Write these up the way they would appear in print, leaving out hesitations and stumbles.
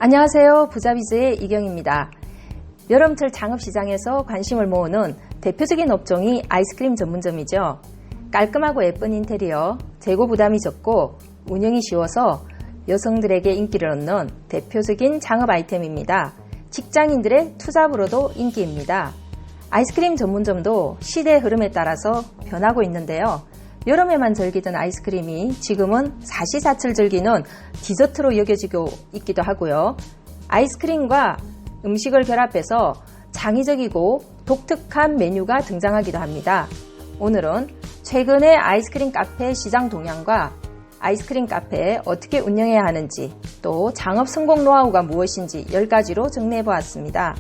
안녕하세요. 부자비즈의 이경입니다. 여름철 창업시장에서 관심을 모으는 대표적인 업종이 아이스크림 전문점이죠. 깔끔하고 예쁜 인테리어, 재고 부담이 적고 운영이 쉬워서 여성들에게 인기를 얻는 대표적인 창업 아이템입니다. 직장인들의 투잡으로도 인기입니다. 아이스크림 전문점도 시대의 흐름에 따라서 변하고 있는데요. 여름에만 즐기던 아이스크림이 지금은 사시사철 즐기는 디저트로 여겨지고 있기도 하고요. 아이스크림과 음식을 결합해서 창의적이고 독특한 메뉴가 등장하기도 합니다. 오늘은 최근의 아이스크림 카페 시장 동향과 아이스크림 카페 어떻게 운영해야 하는지, 또 창업 성공 노하우가 무엇인지 10가지로 정리해 보았습니다.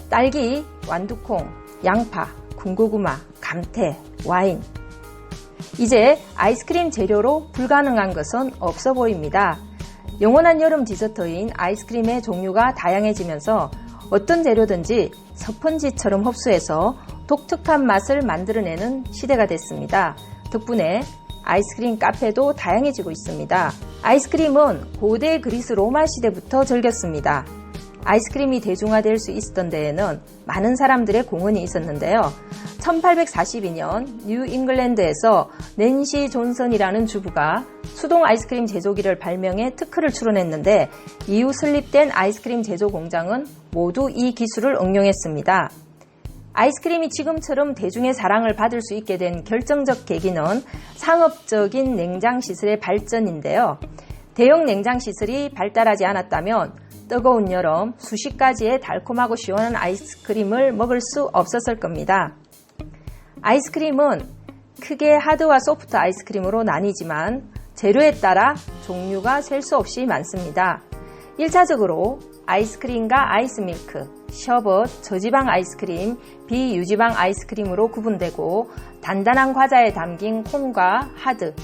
딸기, 완두콩, 양파, 군고구마, 감태, 와인. 이제 아이스크림 재료로 불가능한 것은 없어 보입니다. 영원한 여름 디저트인 아이스크림의 종류가 다양해지면서 어떤 재료든지 스펀지처럼 흡수해서 독특한 맛을 만들어내는 시대가 됐습니다. 덕분에 아이스크림 카페도 다양해지고 있습니다. 아이스크림은 고대 그리스 로마 시대부터 즐겼습니다. 아이스크림이 대중화될 수 있었던 데에는 많은 사람들의 공헌이 있었는데요. 1842년 뉴 잉글랜드에서 낸시 존슨이라는 주부가 수동 아이스크림 제조기를 발명해 특허를 출원했는데 이후 설립된 아이스크림 제조 공장은 모두 이 기술을 응용했습니다. 아이스크림이 지금처럼 대중의 사랑을 받을 수 있게 된 결정적 계기는 상업적인 냉장시설의 발전인데요. 대형 냉장시설이 발달하지 않았다면 뜨거운 여름 수십 가지의 달콤하고 시원한 아이스크림을 먹을 수 없었을 겁니다. 아이스크림은 크게 하드와 소프트 아이스크림으로 나뉘지만 재료에 따라 종류가 셀 수 없이 많습니다. 1차적으로 아이스크림과 아이스밀크, 셔벗, 저지방 아이스크림, 비유지방 아이스크림으로 구분되고 단단한 과자에 담긴 콘과 하드,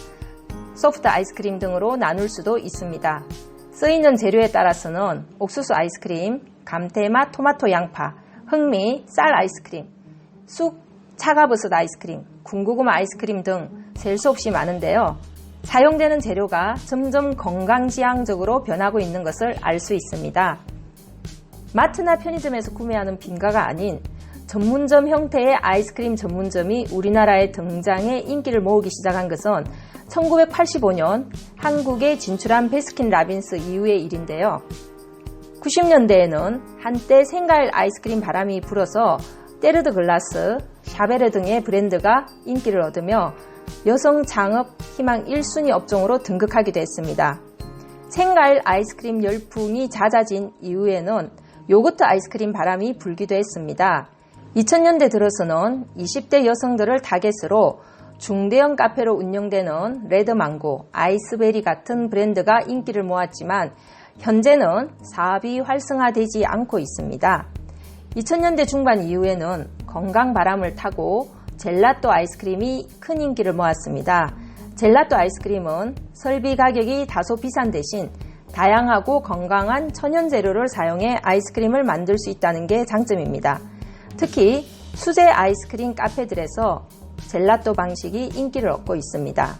소프트 아이스크림 등으로 나눌 수도 있습니다. 쓰이는 재료에 따라서는 옥수수 아이스크림, 감태맛 토마토 양파, 흑미, 쌀 아이스크림, 쑥, 차가버섯 아이스크림, 군고구마 아이스크림 등 셀 수 없이 많은데요. 사용되는 재료가 점점 건강지향적으로 변하고 있는 것을 알 수 있습니다. 마트나 편의점에서 구매하는 빈가가 아닌 전문점 형태의 아이스크림 전문점이 우리나라에 등장해 인기를 모으기 시작한 것은 1985년 한국에 진출한 베스킨라빈스 이후의 일인데요. 90년대에는 한때 생과일 아이스크림 바람이 불어서 떼르드 글라스, 샤베르 등의 브랜드가 인기를 얻으며 여성 창업 희망 1순위 업종으로 등극하기도 했습니다. 생과일 아이스크림 열풍이 잦아진 이후에는 요거트 아이스크림 바람이 불기도 했습니다. 2000년대 들어서는 20대 여성들을 타겟으로 중대형 카페로 운영되는 레드망고, 아이스베리 같은 브랜드가 인기를 모았지만 현재는 사업이 활성화되지 않고 있습니다. 2000년대 중반 이후에는 건강 바람을 타고 젤라또 아이스크림이 큰 인기를 모았습니다. 젤라또 아이스크림은 설비 가격이 다소 비싼 대신 다양하고 건강한 천연 재료를 사용해 아이스크림을 만들 수 있다는 게 장점입니다. 특히 수제 아이스크림 카페들에서 젤라또 방식이 인기를 얻고 있습니다.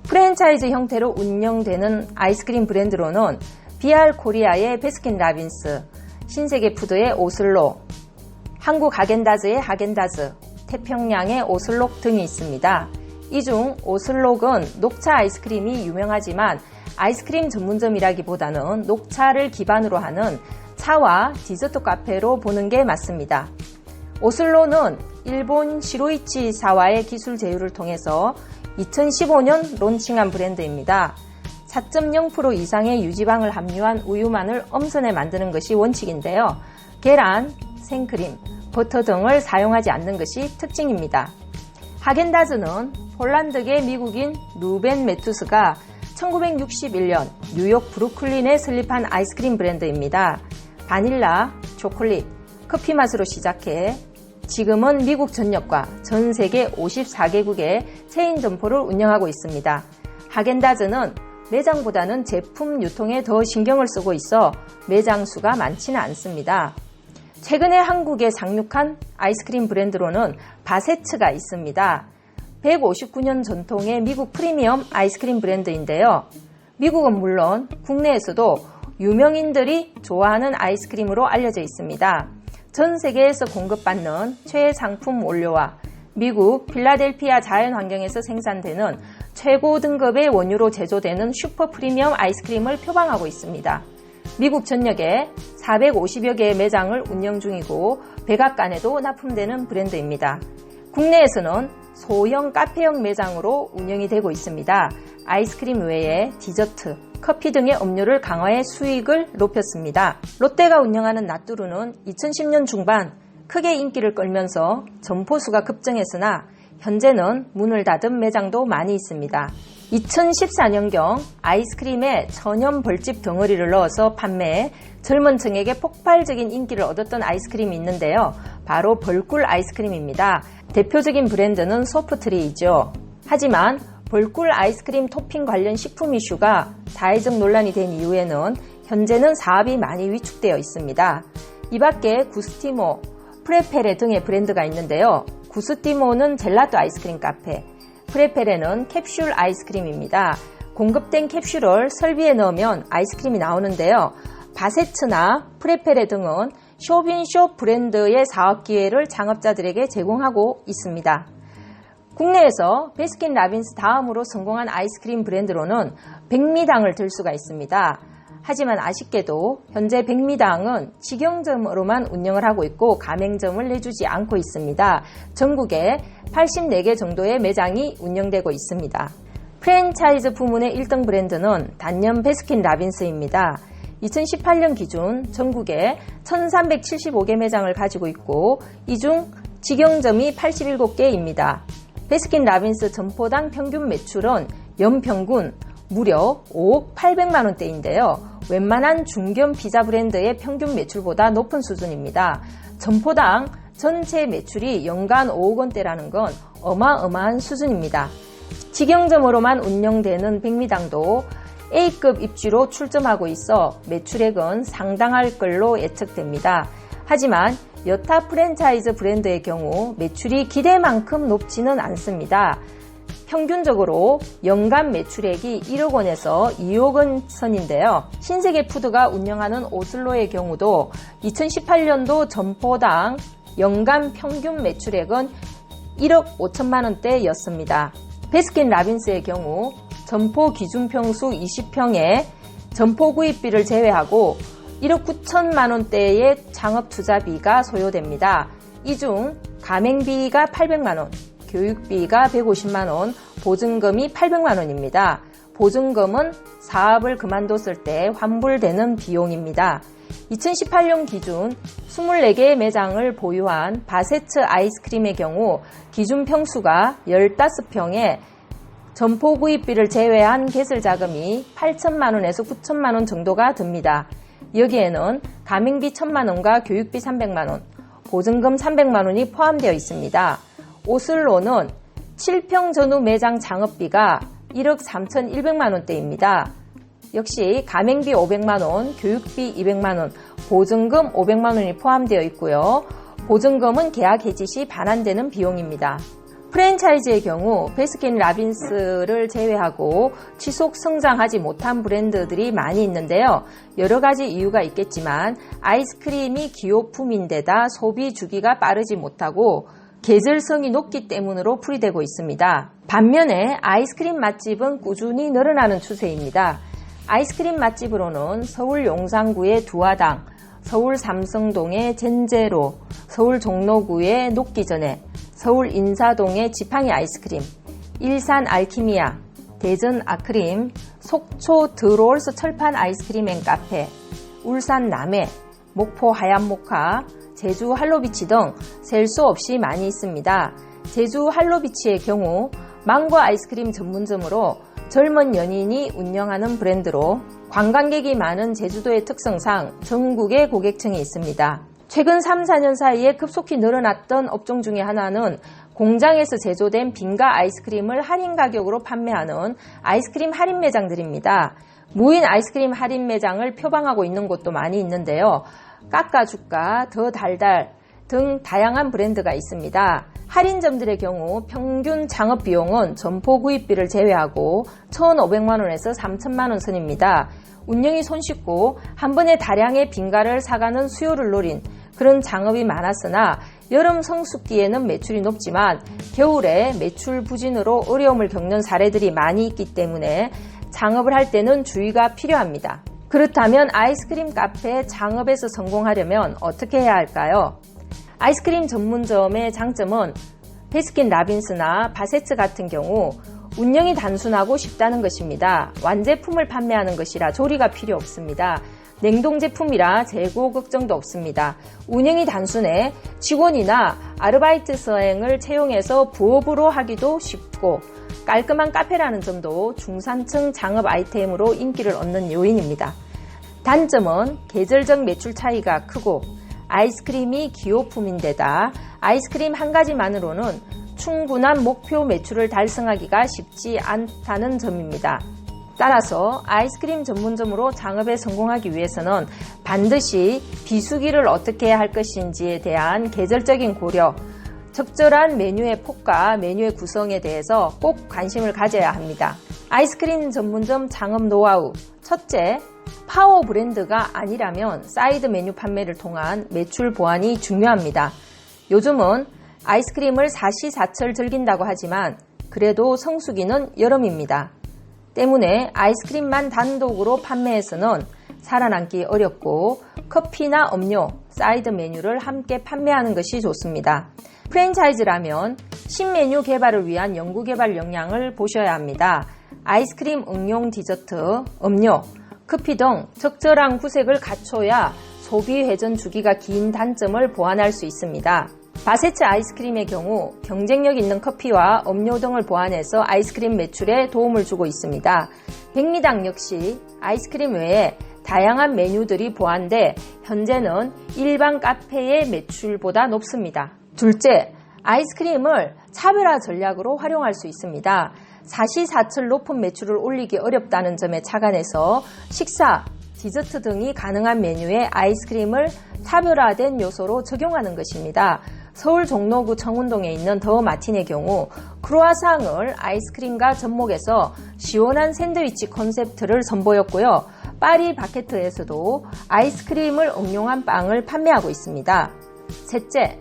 프랜차이즈 형태로 운영되는 아이스크림 브랜드로는 BR 코리아의 베스킨라빈스, 신세계푸드의 오슬로, 한국 하겐다즈의 하겐다즈, 태평양의 오슬록 등이 있습니다. 이 중 오슬록은 녹차 아이스크림이 유명하지만 아이스크림 전문점이라기보다는 녹차를 기반으로 하는 차와 디저트 카페로 보는 게 맞습니다. 오슬로는 일본 시로이치사와의 기술 제휴를 통해서 2015년 론칭한 브랜드입니다. 4.0% 이상의 유지방을 함유한 우유만을 엄선해 만드는 것이 원칙인데요. 계란, 생크림, 버터 등을 사용하지 않는 것이 특징입니다. 하겐다즈는 폴란드계 미국인 루벤 매투스가 1961년 뉴욕 브루클린에 설립한 아이스크림 브랜드입니다. 바닐라, 초콜릿, 커피 맛으로 시작해 지금은 미국 전역과 전 세계 54개국의 체인 점포를 운영하고 있습니다. 하겐다즈는 매장보다는 제품 유통에 더 신경을 쓰고 있어 매장 수가 많지는 않습니다. 최근에 한국에 상륙한 아이스크림 브랜드로는 바세츠가 있습니다. 159년 전통의 미국 프리미엄 아이스크림 브랜드인데요. 미국은 물론 국내에서도 유명인들이 좋아하는 아이스크림으로 알려져 있습니다. 전 세계에서 공급받는 최상품 원료와 미국 필라델피아 자연환경에서 생산되는 최고 등급의 원유로 제조되는 슈퍼 프리미엄 아이스크림을 표방하고 있습니다. 미국 전역에 450여 개의 매장을 운영 중이고 백악관에도 납품되는 브랜드입니다. 국내에서는 소형 카페형 매장으로 운영이 되고 있습니다. 아이스크림 외에 디저트, 커피 등의 음료를 강화해 수익을 높였습니다. 롯데가 운영하는 나뚜루는 2010년 중반 크게 인기를 끌면서 점포수가 급증했으나 현재는 문을 닫은 매장도 많이 있습니다. 2014년경 아이스크림에 천연 벌집 덩어리를 넣어서 판매해 젊은 층에게 폭발적인 인기를 얻었던 아이스크림이 있는데요. 바로 벌꿀 아이스크림입니다. 대표적인 브랜드는 소프트리이죠. 하지만 벌꿀 아이스크림 토핑 관련 식품 이슈가 사회적 논란이 된 이후에는 현재는 사업이 많이 위축되어 있습니다. 이 밖에 구스티모, 프레페레 등의 브랜드가 있는데요. 구스티모는 젤라또 아이스크림 카페, 프레페레는 캡슐 아이스크림입니다. 공급된 캡슐을 설비에 넣으면 아이스크림이 나오는데요. 바세츠나 프레페레 등은 쇼빈숍 브랜드의 사업 기회를 창업자들에게 제공하고 있습니다. 국내에서 베스킨라빈스 다음으로 성공한 아이스크림 브랜드로는 백미당을 들 수가 있습니다. 하지만 아쉽게도 현재 백미당은 직영점으로만 운영을 하고 있고 가맹점을 내주지 않고 있습니다. 전국에 84개 정도의 매장이 운영되고 있습니다. 프랜차이즈 부문의 1등 브랜드는 단연 베스킨라빈스입니다. 2018년 기준 전국에 1375개 매장을 가지고 있고 이 중 직영점이 87개입니다. 베스킨라빈스 점포당 평균 매출은 연평균 무려 5억 800만 원대인데요. 웬만한 중견 피자 브랜드의 평균 매출보다 높은 수준입니다. 점포당 전체 매출이 연간 5억 원대라는 건 어마어마한 수준입니다. 직영점으로만 운영되는 백미당도 A급 입지로 출점하고 있어 매출액은 상당할 걸로 예측됩니다. 하지만 여타 프랜차이즈 브랜드의 경우 매출이 기대만큼 높지는 않습니다. 평균적으로 연간 매출액이 1억 원에서 2억 원 선인데요. 신세계푸드가 운영하는 오슬로의 경우도 2018년도 점포당 연간 평균 매출액은 1억 5천만 원대였습니다. 베스킨라빈스의 경우 점포 기준평수 20평에 점포 구입비를 제외하고 1억 9천만 원대의 창업 투자비가 소요됩니다. 이 중 가맹비가 800만 원, 교육비가 150만 원, 보증금이 800만 원입니다. 보증금은 사업을 그만뒀을 때 환불되는 비용입니다. 2018년 기준 24개의 매장을 보유한 바세츠 아이스크림의 경우 기준 평수가 15평에 점포 구입비를 제외한 개설 자금이 8천만 원에서 9천만 원 정도가 듭니다. 여기에는 가맹비 1천만 원과 교육비 300만 원, 보증금 300만 원이 포함되어 있습니다. 오슬로는 7평 전후 매장 창업비가 1억 3,100만 원대입니다. 역시 가맹비 500만 원, 교육비 200만 원, 보증금 500만 원이 포함되어 있고요. 보증금은 계약 해지 시 반환되는 비용입니다. 프랜차이즈의 경우 베스킨라빈스를 제외하고 지속 성장하지 못한 브랜드들이 많이 있는데요. 여러 가지 이유가 있겠지만 아이스크림이 기호품인데다 소비 주기가 빠르지 못하고 계절성이 높기 때문으로 풀이되고 있습니다. 반면에 아이스크림 맛집은 꾸준히 늘어나는 추세입니다. 아이스크림 맛집으로는 서울 용산구의 두화당, 서울 삼성동의 젠제로, 서울 종로구의 녹기전에, 서울 인사동의 지팡이 아이스크림, 일산 알키미아, 대전 아크림, 속초 드롤스 철판 아이스크림 앤 카페, 울산 남해, 목포 하얀 모카, 제주 할로비치 등 셀 수 없이 많이 있습니다. 제주 할로비치의 경우 망고 아이스크림 전문점으로 젊은 연인이 운영하는 브랜드로 관광객이 많은 제주도의 특성상 전국에 고객층이 있습니다. 최근 3, 4년 사이에 급속히 늘어났던 업종 중에 하나는 공장에서 제조된 빙가 아이스크림을 할인 가격으로 판매하는 아이스크림 할인 매장들입니다. 무인 아이스크림 할인 매장을 표방하고 있는 곳도 많이 있는데요. 깎아주까, 더 달달 등 다양한 브랜드가 있습니다. 할인점들의 경우 평균 창업비용은 점포 구입비를 제외하고 1,500만원에서 3,000만원 선입니다. 운영이 손쉽고 한 번에 다량의 빈가를 사가는 수요를 노린 그런 창업이 많았으나 여름 성수기에는 매출이 높지만 겨울에 매출 부진으로 어려움을 겪는 사례들이 많이 있기 때문에 창업을 할 때는 주의가 필요합니다. 그렇다면 아이스크림 카페 창업에서 성공하려면 어떻게 해야 할까요? 아이스크림 전문점의 장점은 베스킨라빈스나 바세츠 같은 경우 운영이 단순하고 쉽다는 것입니다. 완제품을 판매하는 것이라 조리가 필요 없습니다. 냉동 제품이라 재고 걱정도 없습니다. 운영이 단순해 직원이나 아르바이트생을 채용해서 부업으로 하기도 쉽고 깔끔한 카페라는 점도 중산층 창업 아이템으로 인기를 얻는 요인입니다. 단점은 계절적 매출 차이가 크고 아이스크림이 기호품인데다 아이스크림 한 가지만으로는 충분한 목표 매출을 달성하기가 쉽지 않다는 점입니다. 따라서 아이스크림 전문점으로 창업에 성공하기 위해서는 반드시 비수기를 어떻게 할 것인지에 대한 계절적인 고려, 적절한 메뉴의 폭과 메뉴의 구성에 대해서 꼭 관심을 가져야 합니다. 아이스크림 전문점 창업 노하우. 첫째, 파워 브랜드가 아니라면 사이드 메뉴 판매를 통한 매출 보완이 중요합니다. 요즘은 아이스크림을 사시사철 즐긴다고 하지만 그래도 성수기는 여름입니다. 때문에 아이스크림만 단독으로 판매해서는 살아남기 어렵고 커피나 음료, 사이드 메뉴를 함께 판매하는 것이 좋습니다. 프랜차이즈라면 신메뉴 개발을 위한 연구개발 역량을 보셔야 합니다. 아이스크림 응용 디저트, 음료, 커피 등 적절한 구색을 갖춰야 소비 회전 주기가 긴 단점을 보완할 수 있습니다. 바세츠 아이스크림의 경우 경쟁력 있는 커피와 음료 등을 보완해서 아이스크림 매출에 도움을 주고 있습니다. 백미당 역시 아이스크림 외에 다양한 메뉴들이 보완돼 현재는 일반 카페의 매출보다 높습니다. 둘째, 아이스크림을 차별화 전략으로 활용할 수 있습니다. 사시사철 높은 매출을 올리기 어렵다는 점에 착안해서 식사, 디저트 등이 가능한 메뉴에 아이스크림을 차별화된 요소로 적용하는 것입니다. 서울 종로구 청운동에 있는 더 마틴의 경우 크루아상을 아이스크림과 접목해서 시원한 샌드위치 컨셉트를 선보였고요. 파리 바게트에서도 아이스크림을 응용한 빵을 판매하고 있습니다. 셋째,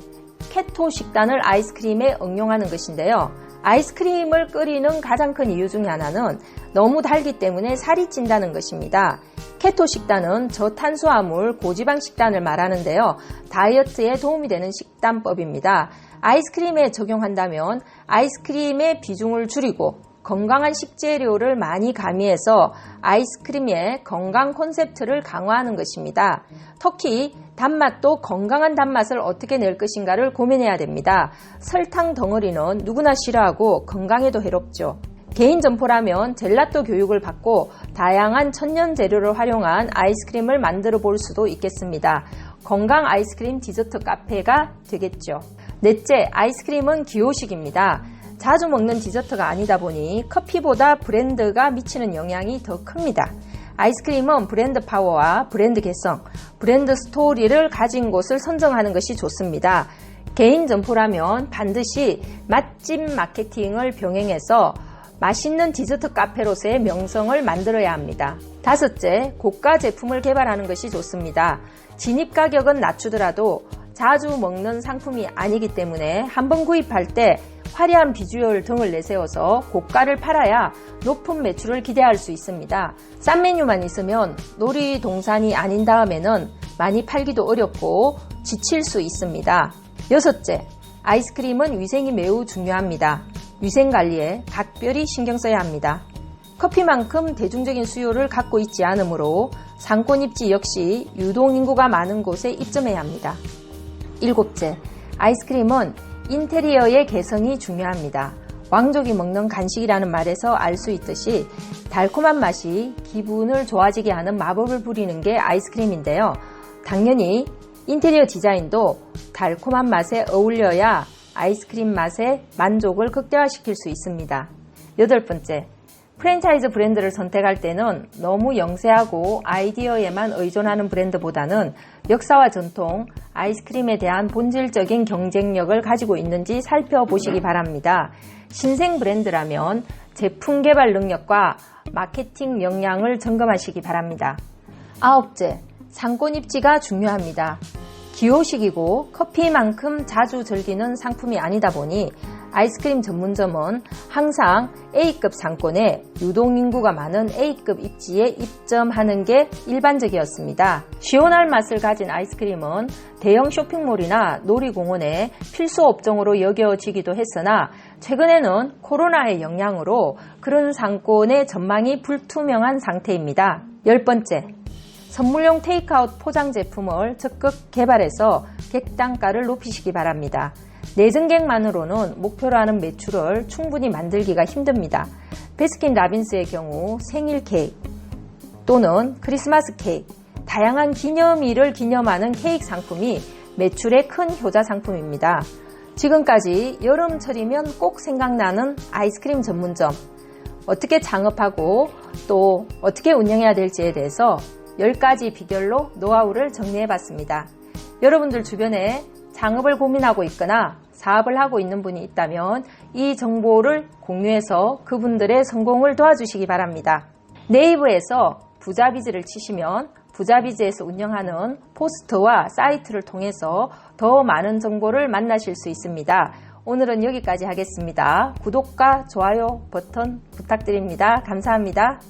케토 식단을 아이스크림에 응용하는 것인데요. 아이스크림을 끓이는 가장 큰 이유 중 하나는 너무 달기 때문에 살이 찐다는 것입니다. 케토 식단은 저탄수화물, 고지방 식단을 말하는데요. 다이어트에 도움이 되는 식단법입니다. 아이스크림에 적용한다면 아이스크림의 비중을 줄이고 건강한 식재료를 많이 가미해서 아이스크림의 건강 콘셉트를 강화하는 것입니다. 특히 단맛도 건강한 단맛을 어떻게 낼 것인가를 고민해야 됩니다. 설탕 덩어리는 누구나 싫어하고 건강에도 해롭죠. 개인 점포라면 젤라또 교육을 받고 다양한 천연 재료를 활용한 아이스크림을 만들어 볼 수도 있겠습니다. 건강 아이스크림 디저트 카페가 되겠죠. 넷째, 아이스크림은 기호식입니다. 자주 먹는 디저트가 아니다 보니 커피보다 브랜드가 미치는 영향이 더 큽니다. 아이스크림은 브랜드 파워와 브랜드 개성, 브랜드 스토리를 가진 곳을 선정하는 것이 좋습니다. 개인 점포라면 반드시 맛집 마케팅을 병행해서 맛있는 디저트 카페로서의 명성을 만들어야 합니다. 다섯째, 고가 제품을 개발하는 것이 좋습니다. 진입 가격은 낮추더라도 자주 먹는 상품이 아니기 때문에 한번 구입할 때 화려한 비주얼 등을 내세워서 고가를 팔아야 높은 매출을 기대할 수 있습니다. 싼 메뉴만 있으면 놀이동산이 아닌 다음에는 많이 팔기도 어렵고 지칠 수 있습니다. 여섯째, 아이스크림은 위생이 매우 중요합니다. 위생관리에 각별히 신경 써야 합니다. 커피만큼 대중적인 수요를 갖고 있지 않으므로 상권 입지 역시 유동인구가 많은 곳에 입점해야 합니다. 일곱째, 아이스크림은 인테리어의 개성이 중요합니다. 왕족이 먹는 간식이라는 말에서 알 수 있듯이 달콤한 맛이 기분을 좋아지게 하는 마법을 부리는 게 아이스크림인데요. 당연히 인테리어 디자인도 달콤한 맛에 어울려야 아이스크림 맛의 만족을 극대화시킬 수 있습니다. 여덟 번째, 프랜차이즈 브랜드를 선택할 때는 너무 영세하고 아이디어에만 의존하는 브랜드보다는 역사와 전통, 아이스크림에 대한 본질적인 경쟁력을 가지고 있는지 살펴보시기 바랍니다. 신생 브랜드라면 제품 개발 능력과 마케팅 역량을 점검하시기 바랍니다. 9째, 상권 입지가 중요합니다. 기호식이고 커피만큼 자주 즐기는 상품이 아니다 보니 아이스크림 전문점은 항상 A급 상권에 유동인구가 많은 A급 입지에 입점하는 게 일반적이었습니다. 시원할 맛을 가진 아이스크림은 대형 쇼핑몰이나 놀이공원의 필수 업종으로 여겨지기도 했으나 최근에는 코로나의 영향으로 그런 상권의 전망이 불투명한 상태입니다. 10번째, 선물용 테이크아웃 포장 제품을 적극 개발해서 객단가를 높이시기 바랍니다. 내증객만으로는 목표로 하는 매출을 충분히 만들기가 힘듭니다. 베스킨라빈스의 경우 생일 케이크 또는 크리스마스 케이크, 다양한 기념일을 기념하는 케이크 상품이 매출의 큰 효자 상품입니다. 지금까지 여름철이면 꼭 생각나는 아이스크림 전문점, 어떻게 창업하고 또 어떻게 운영해야 될지에 대해서 10가지 비결로 노하우를 정리해봤습니다. 여러분들 주변에 창업을 고민하고 있거나 사업을 하고 있는 분이 있다면 이 정보를 공유해서 그분들의 성공을 도와주시기 바랍니다. 네이버에서 부자비즈를 치시면 부자비즈에서 운영하는 포스터와 사이트를 통해서 더 많은 정보를 만나실 수 있습니다. 오늘은 여기까지 하겠습니다. 구독과 좋아요 버튼 부탁드립니다. 감사합니다.